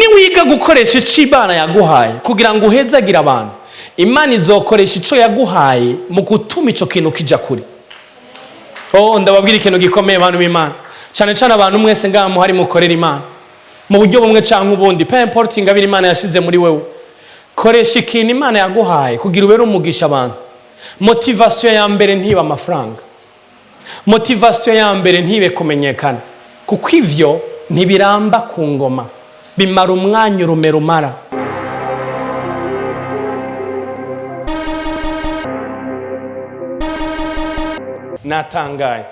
niwiga gukoresha ico Imana yaguhaye kugira ngo uhezagira abantu, Imana izokoresha ico yaguhaye mu gutuma ico kintu kija kuri. Ndababwira ikintu gikomeye abantu b'Imana, cyane cyane abantu mwese ngaha muhari mukorera Imana mu buryo bumwe cyangwa ubundi, peu importe ingabire Imana yashize muri wewe, koresha ikintu Imana yaguhaye kugira ubere umugisha abantu. Motivation ya mbere ntiba amafaranga, motivation ya mbere ntibe kumenyekana, kuko ivyo ntibiramba ku ngoma, bimara umwanya urume rumara. Natangaye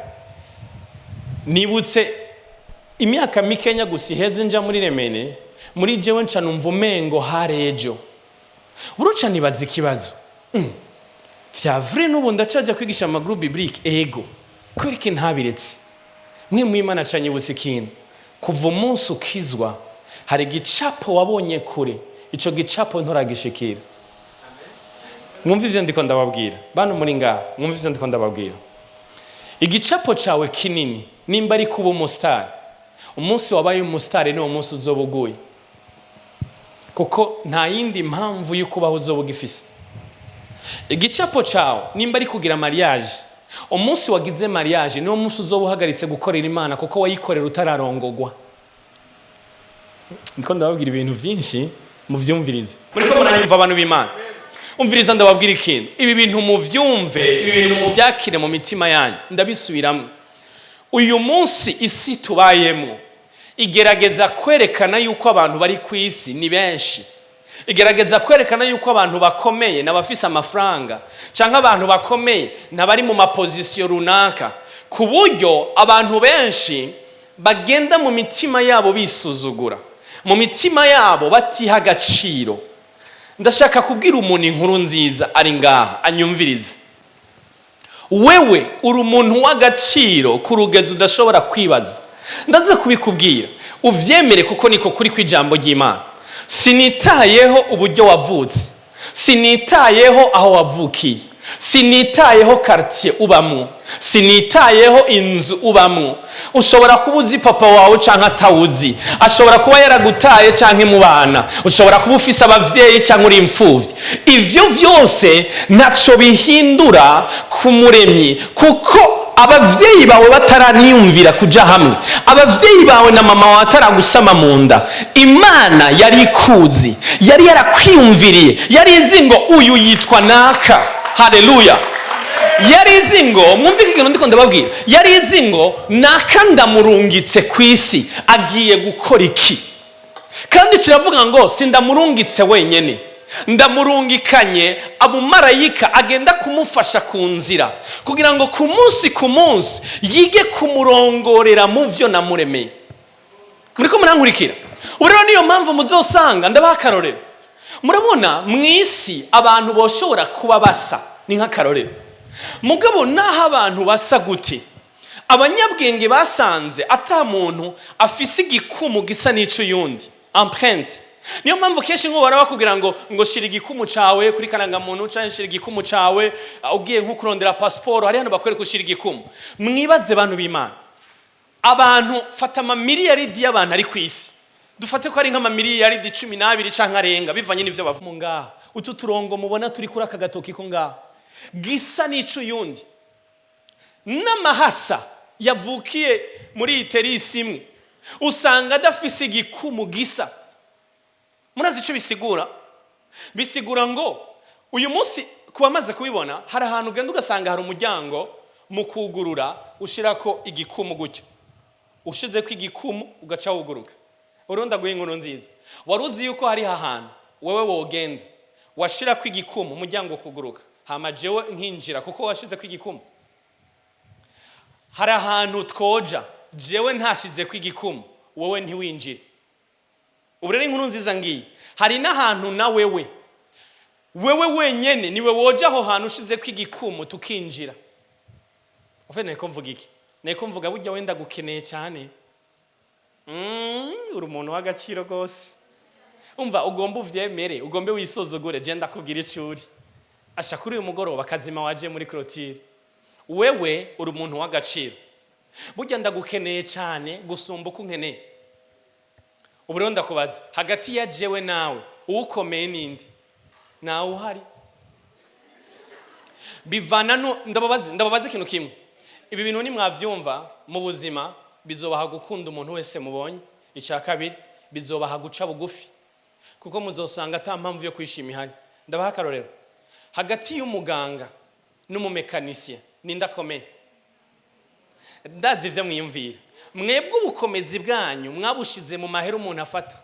nibutse imyaka mikenya gusa iheze nja muri Remene, muri jewe nca numva umengo harejo uruca nibaza ikibazo, vya vrai n'ubu ndacaje kwigisha amagroupe biblique ego kuri iki ntabiretse. Mwe mu Imana canyibutse ikintu, kuva umunsi ukizwa hari gicapo wabonye kure, ico gicapo nturagishikira. Mwumva ivyo ndiko ndababwira bantu muri ngaha, mwumva ivyo ndiko ndababwira. Igicapo cawe kinini nimba ari kuba umustar, umunsi wabaye umustar ni umunsi uzobuguye, kuko nta yindi mpamvu yo kubaho uzobugifise. Igicapo cawe nimba ari kugira mariage, umunsi wagize mariage ni umunsi uzobuhagaritse gukorera Imana, kuko wayikorera utararongogwa. Ndiko ndababwira ibintu byinshi muvyumvirize, muriko muranyumva abantu b'Imana. Umviriza ndababwira ikintu, ibi bintu muvyumve, ibi bintu muvyakire mu mitima yanyu. Ndabisubiramwe, uyu munsi isi tubayemo igerageza kwerekana yuko abantu bari ku isi ni benshi, igerageza kwerekana yuko abantu bakomeye n'abafise amafaranga, canke abantu bakomeye n'abari mu maposition runaka, ku buryo abantu benshi bagenda mu mitima yabo bisuzugura, mu mitima yabo batiha agaciro. Ndashaka kubwira umuntu inkuru nziza ari ngaha anyumvirize. Wewe uri umuntu w'agaciro ku rugezo udashobora kwibaza. Ndaze kubikubwira uvyemere, kuko niko kuri kw'ijambo ry'Imana. Sinitayeho uburyo wavutse, sinitayeho aho wavukiye, sinitayeho quartier ubamwo, sinitayeho inzu ubamwo. Ushobora kuba uzi papa wawe canke atawuzi, ashobora kuba yaragutaye canke mu bana, ushobora kuba ufise abavyeyi canke uri imfuvyi. Ivyo vyose ntaco bihindura ku Muremyi, kuko abavyeyi bawe bataraniyumvira kuja hamwe, abavyeyi bawe na mama wawe ataragusama mu nda, Imana yari ikuzi, yari yarakwiyumviriye, yari izi ngo uyu yitwa naka. Haleluya. Yari izi ngo, mwumvike ikintu ndiko ndababwira, yari izi ngo naka ndamurungitse ku isi agiye gukora iki. Kandi kiravuga ngo sindamurungitse wenyene, ndamurungikanye abumarayika agenda kumufasha ku nzira, kugira ngo ku munsi yige kumurongorera mu vyo namuremeye. Muriko murankurikira? Urero niyo mpamvu muzosanga ndabaha akarorero. Murabona mw'isi abantu boshobora kuba basa, ni nk'akarorero. Mugabo naho abantu basa gute, abanyabwenge basanze ata muntu afise igikumu gisa n'ico yundi, empreinte. Niyo mpamvu kenshi nk'ubara bakubwira ngo shira igikumu cawe kuri karangamuntu, canke shira igikumu cawe ugiye nko kurondera passport, hari hano bakwereka ushira igikumu. Mwibaze bantu b'Imana, abantu fata amamiliyaridi y'abantu ari ku isi, dufate ko ari nk'amamiliyaridi 12 canke arenga, bivanye n'ivyo bavuga ngaha. Utu turongo mubona turi kuri aka gatoki ko ngaha gisa n'ico yundi, n'amahasa yavukiye muri iterisi imwe usanga adafise igikumu gisa. Murazi ico bisigura? Bisigura ngo uyu munsi kuba maze kubibona, hari ahantu ugenda ugasanga hari umuryango mu kugurura ushirako igikumu gutyo, ushizeko igikumu ugaca wuguruka. Uronda guha inkuru nziza, waruzi yuko hari ahantu wewe wogenda washirako igikumu umuryango kuguruka, hama jewe nkinjira kuko washizeko igikumu? Hari ahantu twoja jewe ntashizeko igikumu wowe ntiwinjire. Ubu rero inkuru nziza ngiyi, hari n'ahantu na wewe wenyene niwe woja aho hantu ushizeko igikumu tukinjira. Ufite neko mvuga iki? Neko mvuga burya wenda gukeneye cyane. Uri umuntu w'agaciro gose. Umva ugomba uvyemere, ugombe wisozogure, je ndakubwira icuri. Asha kuri uyu mugoroba kazima waje muri clôture. Wewe uri umuntu w'agaciro. Burya ndagukeneye cyane gusumba uko nkeneye. ubu rero ndakubaza, hagati ya jewe nawe ukomeye ninde? nawe uhari. Bivana ndababaza ikintu kimwe, ibi bintu nimwavyumva mu buzima bizobaha gukunda umuntu wese mubonye. Icya kabiri, bizobaha guca bugufi, kuko muzosanga ata mpamvu yo kwishima ihari. Ndabaha akarorero, hagati y'umuganga n'umumekanisye ninde akomeye? Ndazi ivyo mwiyumvira. Mwebwe ubukomezi bwanyu mwabushize mu mahera umuntu afata.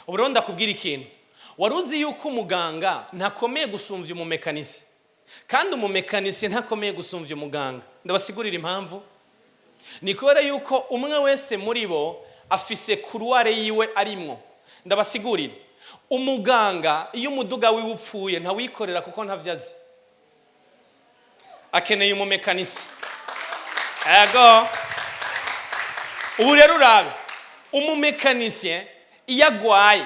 Ubu rero ndakubwira ikintu, waruzi yuko umuganga ntakomeye gusumvya umumekanisye, kandi umumekanisye ntakomeye gusumvya umuganga. Ndabasigurira impamvu. Ni kubera yuko umwe wese muri bo afise kuruware yiwe arimwo. Ndabasigurira, umuganga iyo umuduga wiwe upfuye ntawikorera kuko ntavyazi, akeneye umumekanisye. Ego, ubu rero urabe, umumekanisye iyo agwaye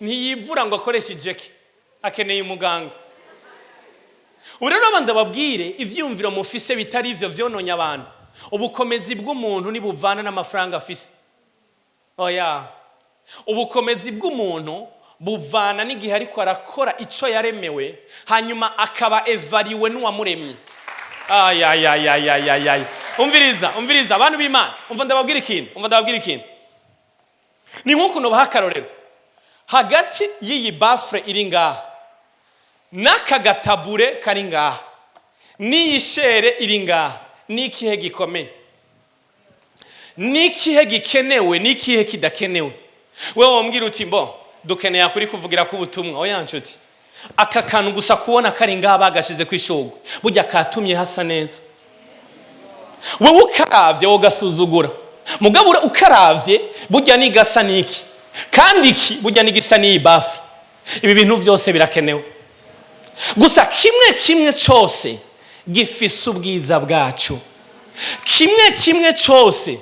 ntiyivura ngo akoreshe ijeki, akeneye umuganga. Ubu rero abandi babwire ivyumviro mufise bitari ivyo vyononye abantu. Ubukomezi bw'umuntu nibuvana n'amafaranga afise. Oya, ubukomezi bw'umuntu buvana n'igihe ariko arakora ico yaremewe, hanyuma akaba evariwe n'uwamuremye. Ay. Umviriza abantu b'Imana, umva ndababwira ikintu. Ni nkuko no bahakarorero, hagati y'iyi bafre iri ngaha n'aka gatabure kari ngaha n'iyi shere iri ngaha, n'ikihe gikomeye? N'ikihe gikenewe, n'ikihe kidakenewe? Wewe wombwira uti mbo dukeneye kuri kuvugira ku butumwa. Oya nshuti, aka kantu gusa kubona kari ngaha bagashize kwishogwe burya katumye hasa neza. Wewe ukaravye wogasuzugura, mugabo ukaravye burya ni gasa niki, kandi iki burya ni gisa ni bafre. Ibi bintu vyose birakenewe, gusa kimwe cyose gifise ubwiza bwacu. Kimwe cyose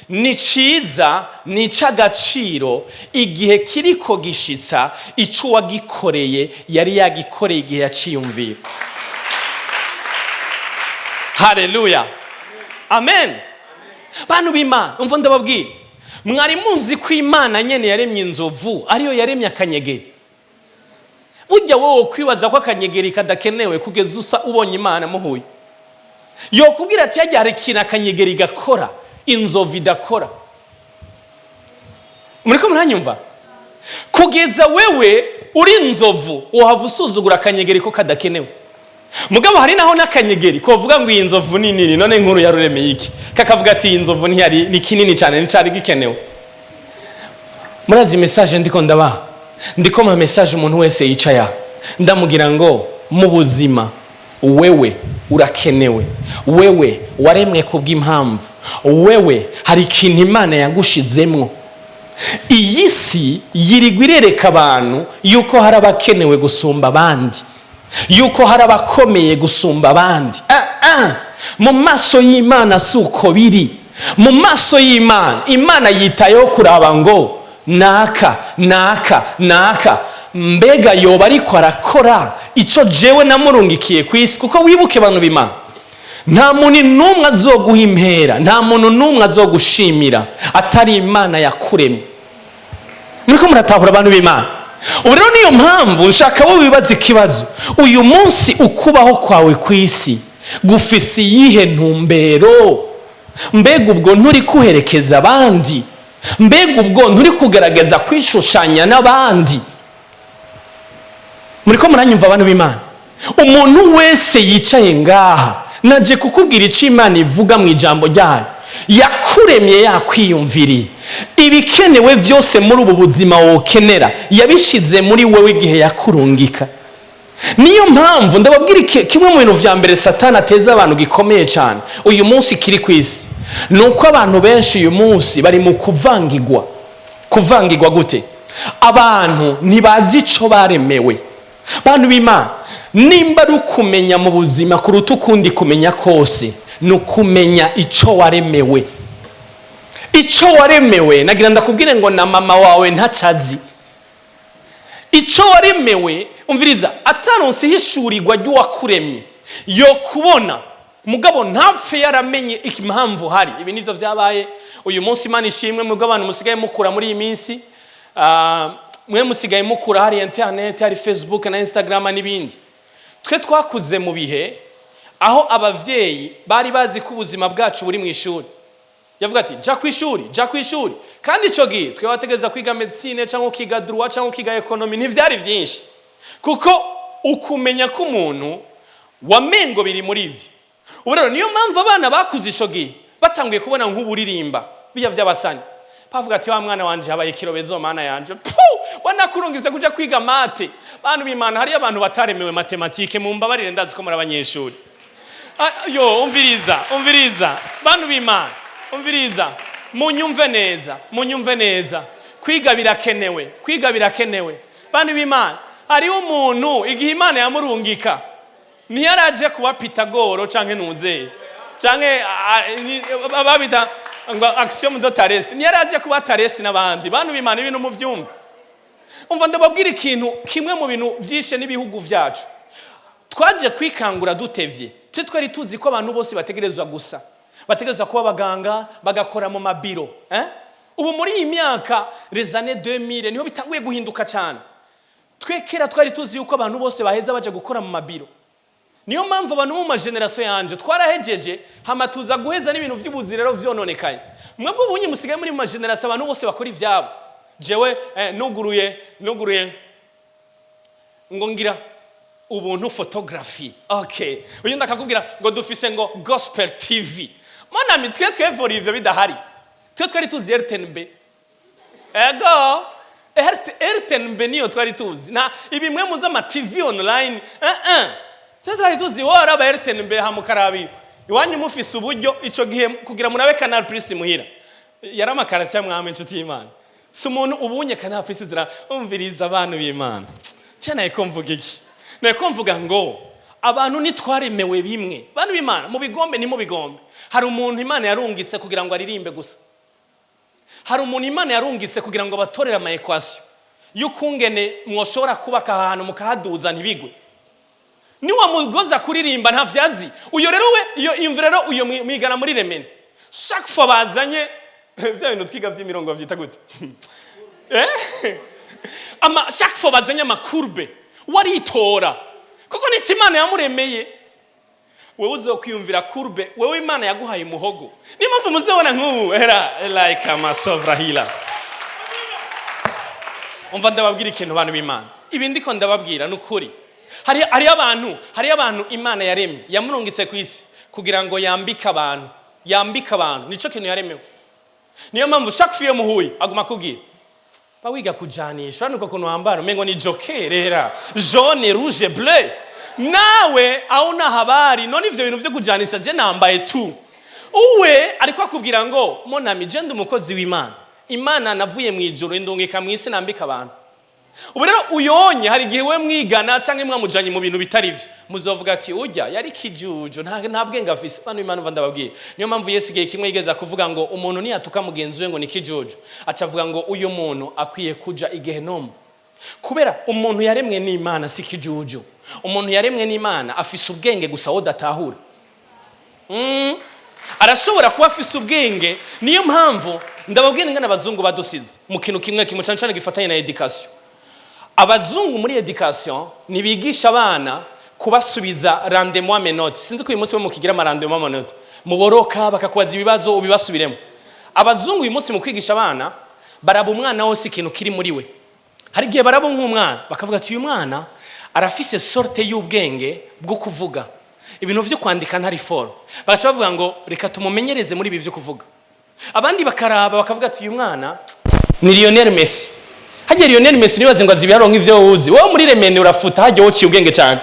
ni ciza, ni c'agaciro igihe kiriko gishitsa ico wagikoreye yari yagikoreye igihe yaciyumvira. Haleluya, amen. Bantu b'Imana, umva ndababwira, mwari munzi ko Imana nyene yaremye inzovu ariyo yaremye akanyegeri? Ujya wowe kwibaza ko akanyegeri kadakenewe kugeza usa ubonye Imana muhuye? Yo kubwira ati yajya hari ikintu akanyegeri gakora inzovu idakora. Muriko muranyumva? Kugeza wewe uri inzovu uhava usuzugura akanyegeri ko kadakenewe. Mugabo hari naho n'akanyegeri ko vuga ngo iyi nzovu ni nini, none inkuru yaruremeye iki, kakavuga ati inzovu ntiyari ni kinini cyane nicari gikenewe. Murazi message ndiko ma message umuntu wese yicaya ndamugira ngo mu buzima wewe urakenewe, wewe waremwe kubw'impamvu, wewe hari ikintu Imana yagushizemwo. Iyi si yirigwa irereka abantu yuko hari abakenewe gusumba abandi, yuko hari abakomeye gusumba abandi. Mu maso y'Imana suko biri. Mu maso y'Imana, Imana yitayeho kuraba ngo naka mbega yoba ariko arakora ico jewe namurungikiye kwisi. Kuko wibuke bantu b'Imana, nta muntu numwe azoguha impera, nta muntu numwe azogushimira atari Imana yakuremye. Muriko muratahura abantu b'Imana? Ubu rero niyo mpamvu nshaka wowe wibaza ikibazo, uyu munsi ukubaho kwawe kwisi gufise iyihe ntumbero? Mbega ubwo nturi kuherekeza abandi? Mbega ubwo nturi kugaragaza kwishushanya n'abandi? Muriko muranyumva abantu b'Imana? Umuntu wese yicaye ngaha naje kukubwira ico Imana ivuga mu ijambo ryayo. Yakuremye yakwiyumviriye, ibikenewe vyose muri ubu buzima wokenera yabishize muri wewe igihe yakurungika. Niyo mpamvu ndababwira kimwe mu bintu vya mbere Satani ateza abantu gikomeye cyane uyu munsi kiri kwisi, nuko abantu benshi uyu munsi bari mu kuvangirwa gute? Abantu ntibazi ico baremewe. Bantu b'Imana, nimba ari ukumenya mu buzima kuruta ukundi kumenya kose, nukumenya ico waremewe. Ico waremewe nagira ndakubwire ngo na mama wawe ntacazi ico waremewe. Umviriza, ataronse hishurirwa ry'uwakuremye yo kubona mugabo ntapfe yaramenye impamvu hari. Ibi nivyo vyabaye uyu munsi. Imana ishimwe mugabo abantu musigaye mukura muri iyi minsi. Mwe musigaye mukura hari internet, hari Facebook na Instagram n'ibindi. Twe twakuze mu bihe aho abavyeyi bari bazi ko ubuzima bwacu buri mu ishuri. Yavuga ati ja kwishuri kandi ico gihe twe bategeza kwiga medicine cyangwa kiga droit cyangwa kiga economy ntivyari vyinshi, kuko ukumenya ko umuntu wamengo biri muri ivyo. Urero niyo mpamvu abana bakuze ico gihe batanguye kubona nk'uburirimba bijya vy'abasani. Pavuga ati wa mwana wanje habaye kirobezo mana yanje, wanakurungize kuja kwiga mate. Bantu b'Imana, hari abantu bataremewe matematike, mu mbabarire ndazi ko muri abanyeshuri. Yo umviriza bantu b'Imana, umviriza munyumve neza, kwiga birakenewe. Bantu b'Imana, hari umuntu igihe Imana yamurungika ntiyaraje kuba Pitagoro canke Nuzeye canke babita ngo axiom de Thalès, ntiyaraje kuba Thalès n'abandi. Bantu b'Imana, ibintu mu vyumva. Umva ndababwira ikintu kimwe mu bintu vyishe n'ibihugu vyacu. Twaje kwikangura dutevye. Twe twari tuzi ko abantu bose bategerezwa gusa, bategerezwa kuba abaganga bagakora mu mabiro. Ubu muri iyi myaka les années 2000 niho bitanguye guhinduka cyane. Twekera twari tuzi yuko abantu bose baheza baje gukora mu mabiro. Niyo mpamvu abantu mu mageneration yanje twarahejeje hamatuza guheza n'ibintu vy'ubuzirero vyononekaye. Mwebwe ubunye musigaye muri mageneration abantu bose bakora ivyabo. Jewe nuguruye ngo ngira ubuntu photography. Okay. Uyu ndakakubwira ngo dufise ngo gospel TV. Mona mitwe twevora ivyo bidahari. Twe twari tuzi RTNB. Ego. RTNB niyo twari tuzi. Na ibimwe muza ama TV online. Twe twari tuzi wora ba RTNB hamukarabi. Iwanyu mufise uburyo ico gihe kugira murabe Canal Plus muhira. Yaramakara cyamwe inshuti y'Imana. Si umuntu ubunye Canal Plus zira umviriza abantu b'Imana. Cyane ikomvuga iki? Nakumvuga ngo abantu nitwaremewe bimwe. Bantu b'Imana, mu bigombe ni mu bigombe. Hari umuntu Imana yarungitse kugira ngo aririmbe gusa. Hari umuntu Imana yarungitse kugira ngo batorere ama equation y'ukungene mwoshora kubaka ahantu mukahaduza ntibigwe. Ni wa mugoza kuririmba ntavyazi. Uyo rero we iyo imvrero uyo mwigana muri remene. Chaque fois bazanye bya bintu twiga vy'imirongo vyita gute? Chaque fois bazanye amakurbe waritora kuko ni Imana yamuremeye. Wewe uzokwiyumvira kurbe, wewe Imana yaguhaye umuhogo. Ni mpamvu muzobona nk'ubu like amasovra hila. Umva ndababwira ikintu bantu b'Imana, ibi ndiko ndababwira n'ukuri. Hari abantu Imana yaremye yamurungitse ku isi kugira ngo yambike abantu nico kintu yaremewe. Niyo mpamvu chaque fois muhuye aguma kubwira bawiga kujanisha nuko kuntu wambara mengo ni jokerera jaune rouge bleu. Nawe au na habari none ivyo bintu vyo kujanisha je nambaye tu. Uwe ariko akubwira ngo monami je ndi umukozi w'Imana. Imana navuye mu ijuru indungika mu isi nambika abantu. Ubu rero uyonye hari gihe we mwigana canke mwamujanye mu bintu bitari vyo muzovuga ati urya yari kijuju nta bwenge afise. Bantu Imana uva ndababwira, niyo mpamvu Yesu igihe kimwe yigeza kuvuga ngo umuntu niyatuka mugenzi we ngo ni kijuju, acavuga ngo uyu muntu akwiye kuja igehenomu. Kubera umuntu yaremwe n'Imana si kijuju. Umuntu yaremwe n'Imana afise ubwenge gusa wodatahura. Arashobora kuba afise ubwenge. Niyo mpamvu ndababwira ngana abazungu badusize mu kintu kimwe kimucancane gifatanye na education. Abazungu muri education nibigisha abana kubasubiza rendez-moi mes notes. Sinzi ko uyu munsi mu kigira rendez-moi mes notes muboroka bakakubaza ibibazo ubibasubiremo. Abazungu uyu munsi mu kwigisha abana baraba umwana wose ikintu kiri muri we. Hari gihe baraba nk'umwana bakavuga ati uyu mwana arafise sorte y'ubwenge bwo kuvuga ibintu vyo kwandika ntari foro. Bagaca bavuga ngo reka tumumenyereze muri ibi vyo kuvuga. Abandi bakaraba bakavuga ati uyu mwana ni Lionel Messi. Haje Lionel Messi nibaze ngo azibiyaro nk'ivyo uzi. Wowe muri remene urafuta haje woci ubwenge cyane.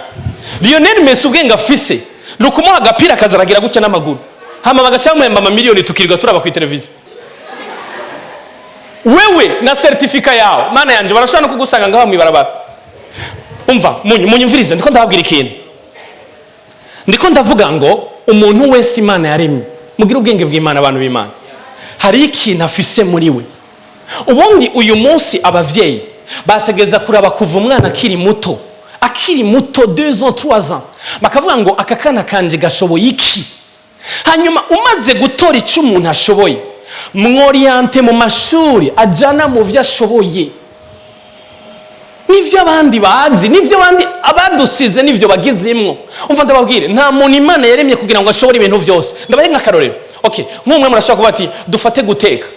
Lionel Messi ubwenge afise nukumuha agapira kazaragira gutya n'amaguru. Hama bagaca bamwemba amamiliyoni tukirwa turaba ku televiziyo. Wewe na certificate yawe mana yanje barashaka no kugusanga ngaho mwibarabara. Umva munyumvirize ndiko ndababwira ikintu. Ndiko ndavuga ngo umuntu wese Imana yaremye mugira ubwenge bw'Imana abantu b'Imana. Hari ikintu afise muri we. Ubundi uyu munsi abavyeyi bategeza kuraba kuva umwana akiri muto akiri muto 2 ans 3 ans bakavuga ngo aka kana kanje gashoboye iki. Hanyuma umaze gutora icyo umuntu ashoboye mworiente mu mashuri ajana mu vyo ashoboye, nivyo abandi bazi, nivyo abandi abadusize nivyo bagizemwo. Umva ndababwire, nta muntu Imana yaremye kugira ngo ashobore ibintu vyose. Ndabaye nk'akarorero. Okay, nk'umwe murashaka kuba ati dufate guteka.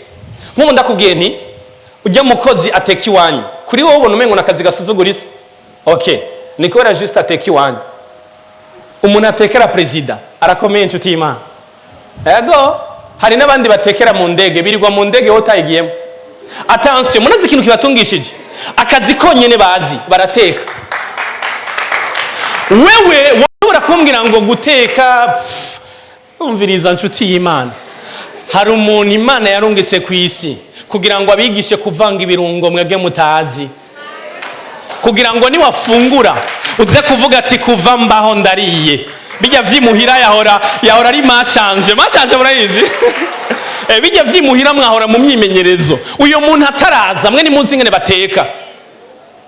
Nk'ubu ndakubwiye nti ujya mukozi ateka iwanyu, kuri wowe ubona umengo nakazi gasuzuguritse. Okay, ni kubera juste ateka iwanyu. Umuntu atekera president arakomeye inshuti y'Imana. Yego, hari n'abandi batekera mu ndege, birirwa mu ndege utayigiyemo. Attention, munazi ikintu kibatungishije, akazi konyene bazi barateka. Wewe wabura kumbwira ngo guteka, umviriza inshuti y'Imana. Hari umuntu Imana yarungitse ku isi kugira ngo abigishe kuvanga ibirungo mwebwe mutazi, kugira ngo niwafungura uze kuvuga ati kuva mbaho ndariye. Bijya vyimuhira yahora ari mashanje murayizi. Bijya vyimuhira mwahora mu myimenyerezo. Uyo muntu ataraza mwe ni munsi ngene bateka.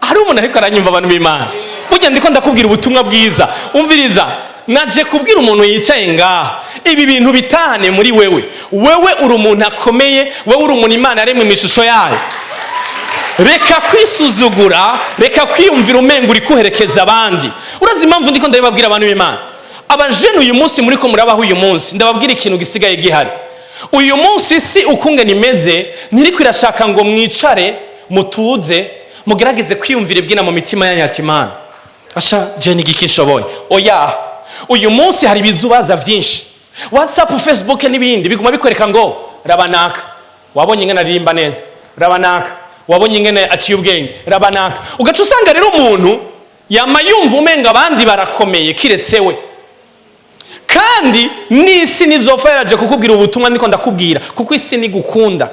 Hari umuntu ariko aranyumva abantu b'Imana. Burya ndiko ndakubwira ubutumwa bwiza. Umviriza, naje kubwira umuntu yicaye ngaha ibi bintu bitane muri wewe. Wewe uri umuntu akomeye, wewe uri umuntu Imana yaremwe mu ishusho yayo. Reka kwisuzugura, reka kwiyumvira umengo uri kuherekeza abandi. Urazi impamvu ndiko ndababwira abantu b'Imana. Abajene uyu munsi muri ko murabaho uyu munsi, ndababwira ikintu gisigaye gihari. Uyu munsi si ukunge nimeze, ntiri kwirashaka ngo mwicare mutuze mugerageze kwiyumvira ibwina mu mitima yanyu ati Imana asha jeni gikishoboye. Oya, uyu munsi hari bizubaza vyinshi, WhatsApp, Facebook n'ibindi biguma bikwereka ngo rabanaka wabonye ingene aririmba neza, rabanaka wabonye ingene aciye ubwenge, rabanaka. Ugaca usanga rero umuntu yamayumva umenga abandi barakomeye kiretse we. Kandi n'isi nizofa yaraje kukubwira ubutumwa niko ndakubwira, kuko isi ni gukunda.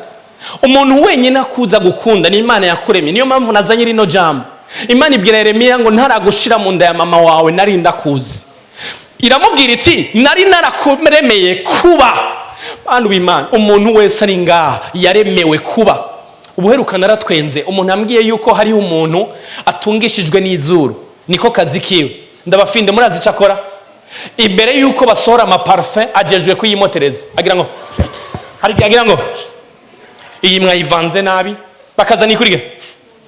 Umuntu wenyine akuza gukunda ni Imana yakuremye. Niyo mpamvu nazanye rino jambo. Imana ibwira Yeremiya ngo ntaragushira mu nda ya mama wawe nari ndakuzi. Iramubwira iti nari narakuremeye kuba. Bantu b'Imana, umuntu wese ari ngaha yaremewe kuba. Ubuheruka naratwenze umuntu ambwiye yuko hari umuntu atungishijwe n'izuru, niko kazi kiwe. Ndabafinde murazi cakora imbere yuko basohora amaparfum ajejwe kuyimotereza, agira ngo agira ngo iyi mwayivanze nabi bakazana ikurige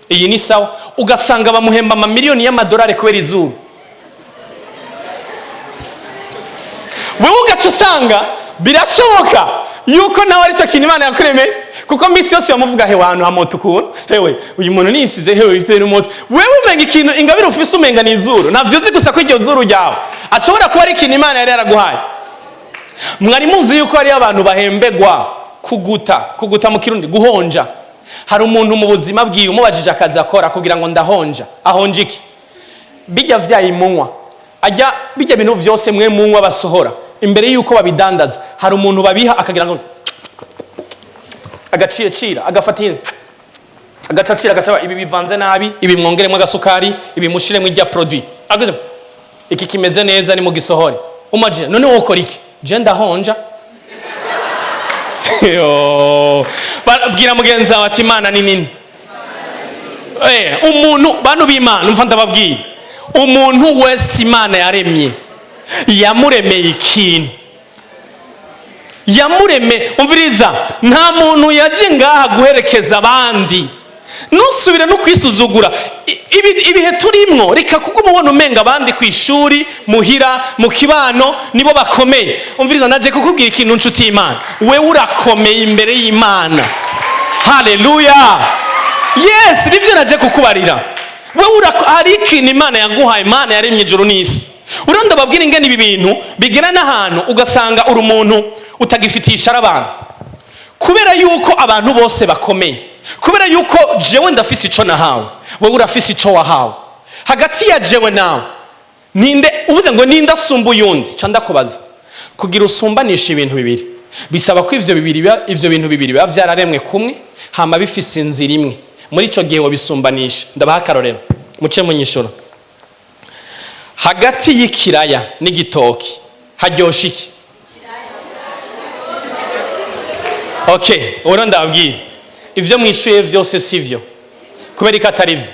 iyi ni sawa, ugasanga bamuhemba amamiliyoni y'amadolari kubera izuru. Wewe ugaca usanga birashoboka yuko nawe ari cyo kintu Imana yakuremeye, kuko mbisi yose bamuvuga he wantu hamoto ukuntu, hewe uyu muntu nisize, hewe yitse n'umuto. Wewe umenga ikintu ingabire ufise umenga ni izuru, navyo uzi gusa ko iryo zuru ryawe ashobora kuba ari ikintu Imana yari yaraguhaye. Mwari muzi yuko hari abantu bahembegwa kuguta mu Kirundi guhonja. Hari umuntu mu buzima bwiwe umubajije akazi akora kugira ngo ndahonja, ahonje iki? Bijya vyayimunwa ajya bijya bintu vyose mwe munwa basohora imbere yuko babidandaza. Hari umuntu babiha akagira ngo agacira agafatira agacacira agaca ibi bivanze nabi, ibi mwongeremo agasukari, ibi mushiremo ijya produit, ageze iki kimeze neza ni mu gisohore. Umajije none wokora iki? Je ndahonja. Yo bwira mugenza wati Imana ni nini. Umuntu bantu b'Imana umva ndababwira, umuntu wese Imana yaremye yamuremeye ikintu, yamureme. Umviriza, nta muntu yaje ngaha guherekeza abandi. Nusubire no kwisuzugura ibihe turimwo, reka kuko mubona umenga abandi ku ishuri, muhira, mu kibano nibo bakomeye. Umviriza, naje kukubwira ikintu nshuti y'Imana, wewe urakomeye imbere y'Imana. Haleluya. Yes, bivyo naje kukubarira. Wewe hari ikintu Imana yaguhaye, Imana yaremye ijuru n'isi. Uranda babwira ingene ibi bintu bigera n'ahantu ugasanga uri umuntu utagifitisha abantu, kubera yuko abantu bose bakomeye, kubera yuko jewe ndafise ico nahawe, wewe urafise ico wahawe. Hagati ya jewe nawe ninde uvuze ngo ninde asumba uyundi? Ca ndakubaza, kugira usumbanisha ibintu bibiri bisaba ko ivyo bintu bibiri biba vyararemwe kumwe, hama bifise inzira imwe. Muri ico gihe wabisumbanisha. Ndabaha akarorero muce munyishura. Hagati y'ikiraya n'igitoki haryosha iki? Okay, ora ndabwira ivyo mwishuye vyose sivyo, kubera ko atari vyo.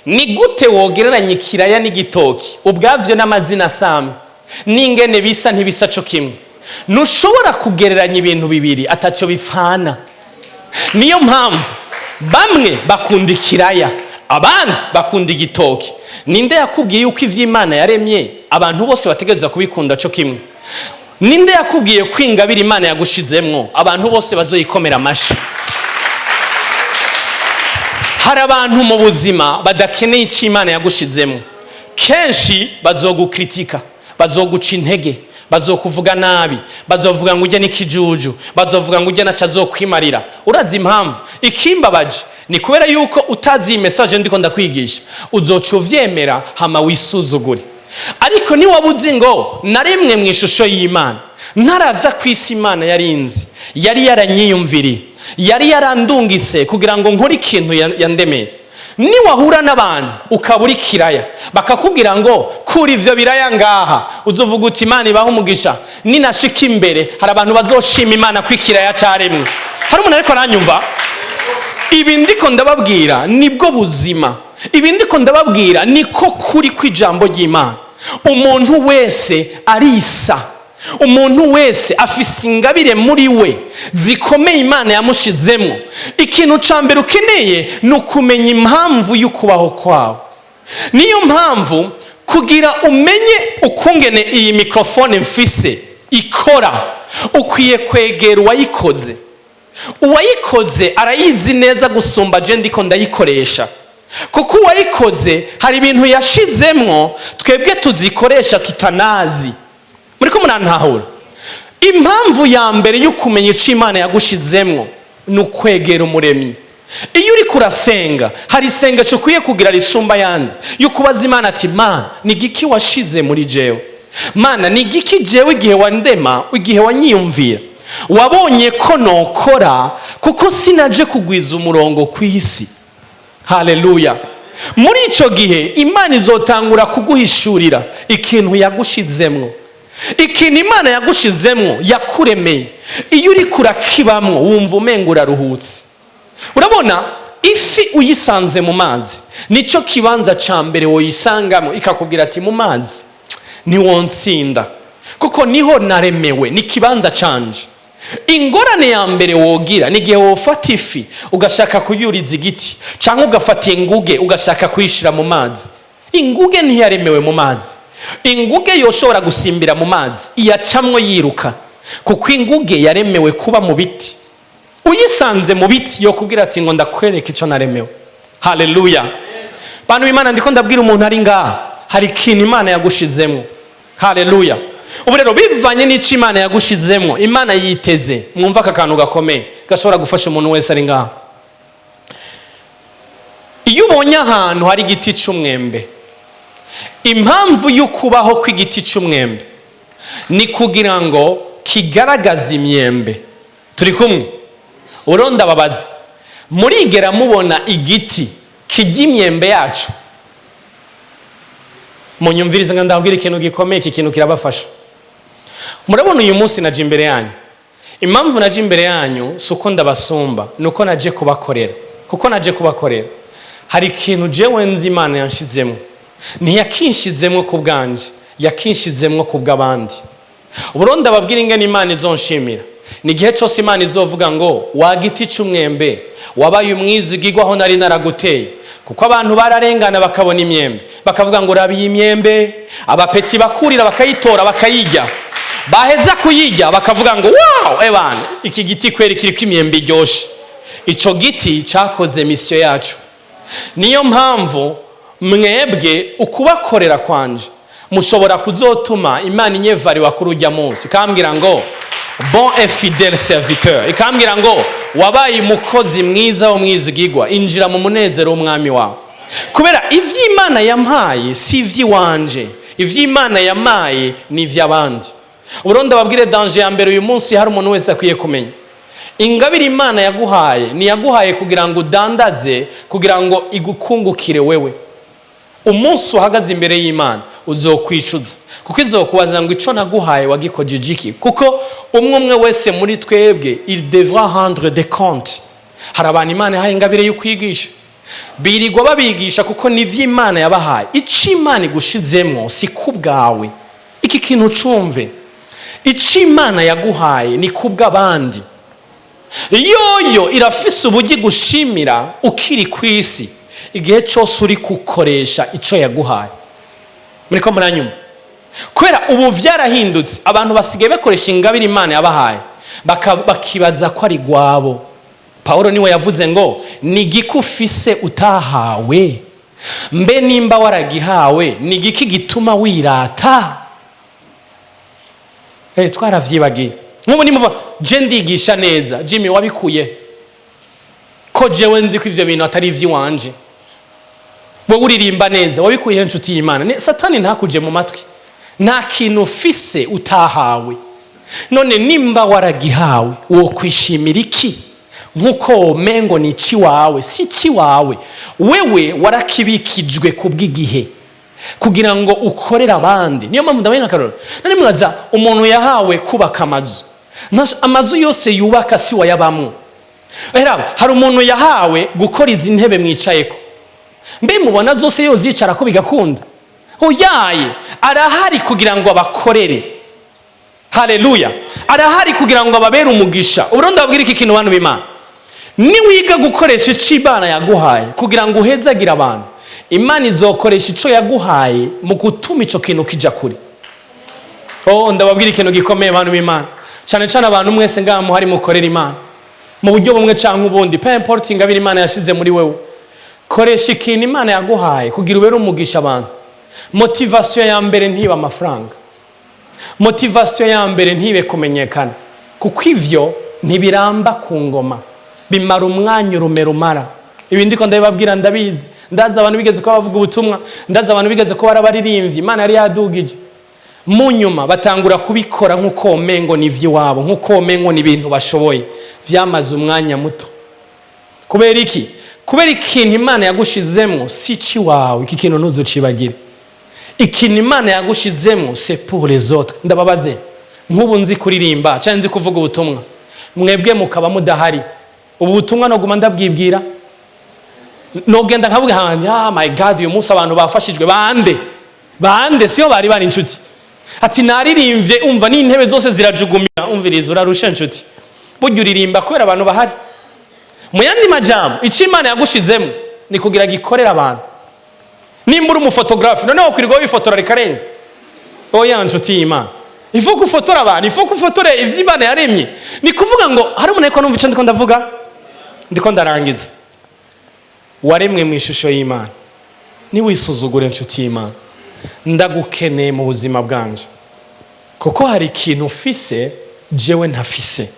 ni gute wogereranya ikiraya n'igitoki ubwavyo n'amazina samwe n'ingene bisa ntibisa co kimwe? Ntushobora kugereranya ibintu bibiri ataco bipfana. Niyo mpamvu bamwe bakunda ikiraya abandi bakunda igitoki. Ninde yakubwiye yuko ivy'Imana yaremye abantu bose bategereza kubikunda co kimwe? Ninde yakubwiye ko ingabire Imana yagushizemwo abantu bose bazoyikomera amashi? Hari abantu mu buzima badakeneye icyo Imana yagushizemwo. Kenshi bazogukritika, bazoguca intege, bazokuvuga nabi, bazovuga ngo ujye n'ikijuju, bazovuga ngo ujye naca azokwimarira. Urazi impamvu? Ikimbabaje ni kubera yuko utazi iyi message ndiko ndakwigisha uzoca uvyemera hama wisuzugure. Ariko ni wabuzi ngo narimwe mu ishusho y'Imana, ntaraza kwisi Imana yarinzi, yari yaranyiyumviriye, yari yarandungitse kugira ngo nkore ikintu yandemeye. Ni wahura n'abantu ukabura ikiraya bakakubwira ngo kuri ivyo biraya ngaha, uzovuga uti Imana ibaho umugisha, ninashika imbere hari abantu bazoshima Imana ko ikiraya caremwe. Hari umuntu ariko aranyumva? Ibi ndiko ndababwira nibwo buzima, ibi ndiko ndababwira niko kuri kw'ijambo ry'Imana. Umuntu wese arisa, umuntu wese afise ingabire muri we zikomeye Imana yamushizemwo. Ikintu ca mbere ukeneye ni ukumenya impamvu y'ukubaho kwawe. Niyo mpamvu kugira umenye ukungene iyi mikrofone mfise ikora, ukwiye kwegera uwayikoze. Uwayikoze arayizi neza gusumba je ndiko ndayikoresha, kuko uwayikoze hari ibintu yashizemwo twebwe tuzikoresha tutanazi. Muriko murantahura? Impamvu ya mbere y'ukumenya icyo Imana yagushizemwo ni ukwegera Umuremyi. Iyo uri kurasenga hari isengesho ukwiye kugira risumba yandi y'ukubaza Imana ati Mana ni igiki washize muri jewe? Mana ni igiki jewe igihe wandema, igihe wanyiyumvira wabonye ko nokora, kuko sinaje kugwiza umurongo ku isi. Haleluya. Muri ico gihe Imana izotangura kuguhishurira ikintu yagushizemwo. Ikintu Imana yagushizemwo yakuremeye, iyo uri kurakibamwo wumva umenga uraruhutse. Urabona ifi uyisanze mu mazi nico kibanza ca mbere woyisangamo ikakubwira ati mu mazi ni wonsinda, kuko niho naremewe, ni kibanza canje. Ingorane ya mbere wogira ni gihe wofata ifi ugashaka kuyuriza igiti, cyangwa ugafata inguge ugashaka kuyishira mu mazi. Inguge ntiyaremewe mu mazi. Inguge yoshobora gusimbira mu mazi iyacamwo yiruka, kuko inguge yaremewe kuba mu biti. Uyisanze mu biti yo kubwira ati ngo ndakwereka ico naremewe. Haleluya. Bantu b'Imana ndiko ndabwira umuntu ari ngaha hari ikintu Imana yagushizemwo. Haleluya. Ubu rero bivanye n'ico Imana yagushizemwo, Imana yiteze, mwumva aka kantu gakomeye gashobora gufasha umuntu wese ari ngaha. Iyo ubonye ahantu hari igiti c'umwembe, impamvu y'ukubaho kw'igiti c'umwembe ni kugira ngo kigaragaze imyembe. Turi kumwe? Uronda babazi, murigera mubona igiti kirya imyembe yacu? Munyumvirize nga ndabwira ikintu gikomeye, iki kintu kirabafasha. Murabona uyu munsi naje imbere yanyu. Impamvu naje imbere yanyu suko ndabasumba, nuko naje kubakorera. Kuko naje kubakorera hari ikintu jewe nzi Imana yanshizemwo. Ntiyakinshizemwo ku bwanje, yakinshizemwo ku bw'abandi. Uburonda babwira ingene Imana izonshimira ni gihe cyose Imana izovuga ngo wa giti c'umwembe wabaye umwizigirwa aho nari naraguteye. Kuko abantu bararengana bakabona imyembe bakavuga ngo rabi imyembe, abapeti bakurira bakayitora bakayijya, baheza kuyijya bakavuga ngo wow ebana iki giti kweri kiriko imyembe iryoshe. Ico giti cakoze mission yacu. Niyo mpamvu mwebwe ukubakorera kwanje mushobora kuzotuma Imana inyevari wakuru ujya munsi ikambwira ngo bon et fidèle serviteur, ikambwira ngo wabaye umukozi mwiza wo mwizigirwa, injira mu munezero w'umwami wawe. Kubera ivy'Imana yampaye si ivy'iwanje, ivy'Imana yampaye ni ivy'abandi. Uburonda babwire danger ya mbere uyu munsi hari umuntu wese akwiye kumenya. Ingabire Imana yaguhaye ni yaguhaye kugira ngo udandaze, kugira ngo igukungukire wewe. Umunsi uhagaze imbere y'Imana uzokwicuza, kuko izokubaza ngo ico naguhaye wagikojeje iki? Kuko umwe wese muri twebwe il devra rendre des comptes. Hari abantu Imana yahaye ingabire yo kwigisha, birirwa babigisha kuko nivyo Imana yabahaye. Ico Imana igushizemwo si kubwawe. Iki kintu cumve, ico Imana yaguhaye ni kubw'abandi. Yoyo irafise ubugi gushimira ukiri kwisi igihe cyose uri kukoresha ico yaguhaye. Muriko muranyumva? Kubera ubu vyarahindutse, abantu basigaye bakoresha ingabire Imana yabahaye bakibaza ko ari gwabo. Paulo niwe yavuze ngo ni gikufise utahawe, mbe nimba waragihawe ni giki gituma wirata? Twaravyibagiye. Nk'ubu nimuva je ndigisha neza, Jimmy wabikuye ko jewe nzi ko ivyo bintu atari ivy'iwanje. Wowe uririmba neza, wabikuye inshuti y'Imana. Satani ntakuje mu matwi. Nta kintu ufise utahawe. None nimba waragihawe wo kwishimira iki? Nkuko mengo ni ci wawe, si ci wawe. Wewe warakibikijwe kubw'igihe kugira ngo ukorera abandi. Niyo mpamvu ndabaye nkakaroro. Nani mwaza umuntu yahawe kubaka amazu. Amazu yose yubaka si wayabamwe. Hari umuntu yahawe gukora izi ntebe mwicayeko. Mbe mubona zose yo zicara ko bigakunda? Oyaye, arahari kugira ngo abakorere. Haleluya. Arahari kugira ngo ababere umugisha. Uburundi babwira iki kintu bantu b'Imana. Ni wiga gukoresha ico Imana yaguhaye kugira ngo uhezagira abantu, Imana izokoresha ico yaguhaye mu gutuma ico kintu kija kuri. Ndababwira ikintu gikomeye bantu b'Imana. Cyane cyane abantu mwese ngaha muhari mukorera Imana mu buryo bumwe cyangwa ubundi, peu importe ingabire Imana yashize muri wewe. Koresha ikintu Imana yaguhaye kugira ubere umugisha abantu. Motivation ya mbere ntiba amafaranga. Motivation ya mbere ntibe kumenyekana, kuko ivyo ntibiramba ku ngoma, bimara umwanya urumera. Ibi ndiko ndabibabwira ndabizi. Ndaza abantu bigeze ko bavuga ubutumwa, ndaza abantu bigeze ko barabaririmbyi, Imana yari yadugije. Mu nyuma batangura kubikora nkuko mengo ni ivy'iwabo, nkuko mengo ni ibintu bashoboye. Vyamaze umwanya muto. Kubera iki? Kubera ikintu Imana yagushizemwo si ci wawe, iki kintu ntuzocibagire. Ikintu Imana yagushizemwo c'est pour les autres. Ndababaze, nk'ubu nzi kuririmba cyangwa nzi kuvuga ubutumwa, mwebwe mukaba mudahari, ubu butumwa no guma ndabwibwira, no genda nkavuga handi, my God, uyu munsi abantu bafashijwe bande siyo bari inshuti. Ati naririmbye umva n'intebe zose zirajugumira, umviriza urarusha inshuti. Burya uririmba kubera abantu bahari. Mu yandi majambo, ico Imana yagushizemwo ni kugira gikorera abantu. Nimba uri umufotografi, noneho ukwirirwa wifotora rikarenga. Oya nshuti y'Imana, ifu gufotora abantu, ifu gufotore ivyo Imana yaremye. Ni kuvuga ngo hari umuntu ariko numva ico ndiko ndavuga, ndiko ndarangiza. Waremwe mu ishusho y'Imana. Ni wisuzugure nshuti y'Imana. Ndagukeneye mu buzima bwanje, kuko hari ikintu ufise jewe ntafise.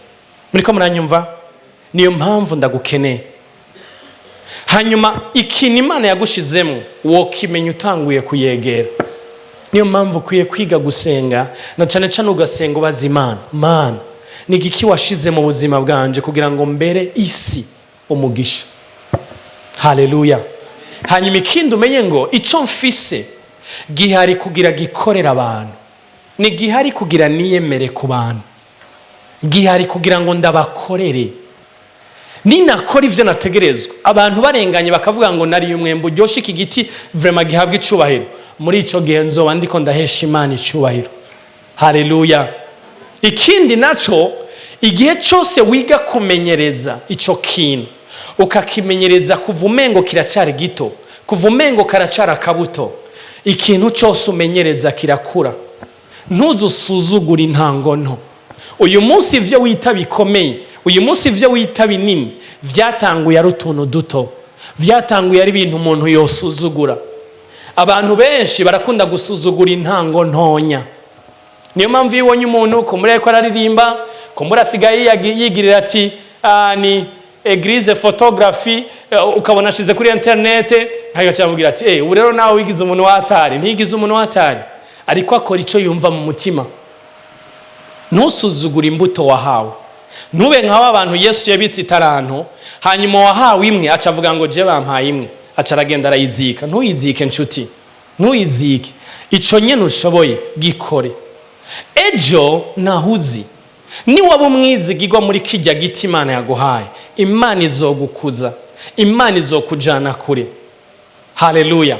Muriko muranyumva? Niyo mpamvu ndagukeneye. Hanyuma ikintu Imana yagushizemwo wo kimenya utanguye kuyegera. Niyo mpamvu kuye kwiga gusenga, na cyane cyane ugasenga ubaza Imana, Mana ni igiki washize mu buzima bwanje kugira ngo mbere isi umugisha. Haleluya. Hanyuma ikindi umenye ngo ico mfise gihari kugira gikorera abantu, ni gihari kugira niyemere ku bantu, gihari kugira ngo ndabakorere. Ninakora ivyo nategerezwa, abantu barenganye bakavuga ngo nari umwembe uryoshye iki giti vraiment gihabwa icubahiro, muri ico gihe nzoba ndiko ndahesha Imana icubahiro. Haleluya. Ikindi naco, igihe cyose wiga kumenyereza ico kintu, ukakimenyereza kuva umengo kiracyari gito, kuva umengo karacyari akabuto, ikintu cyose umenyereza kirakura. Ntuzusuzugura intango nto. Uyu munsi ivyo wita bikomeye, uyu munsi ivyo wita binini, vyatanguye ari utuntu duto, vyatanguye ari ibintu umuntu yosuzugura. Abantu benshi barakunda gusuzugura intango ntonya. Niyo mpamvu yibonye umuntu kumureko ko araririmba, kumura sigaye yigirira ati ni eglise photography, ukabona ashize kuri internet, hagacavugira ati ubu rero nawe wigize umuntu watari. Ntigize umuntu watari, ariko akora ico yumva mu mutima. Ntusuzugura imbuto wahawe. Ntube nk'aba abantu Yesu yabitse itaranto, hanyuma wahawe imwe acavuga ngo je bampaye imwe, acaragenda arayizika. Ntuyizike nshuti, ntuyizike. Ico nyene ushoboye gikore. Ejo nahuzi ni waba umwizigirwa muri kijya giti Imana yaguhaye, Imana izogukuza. imana izokujana kure. Haleluya.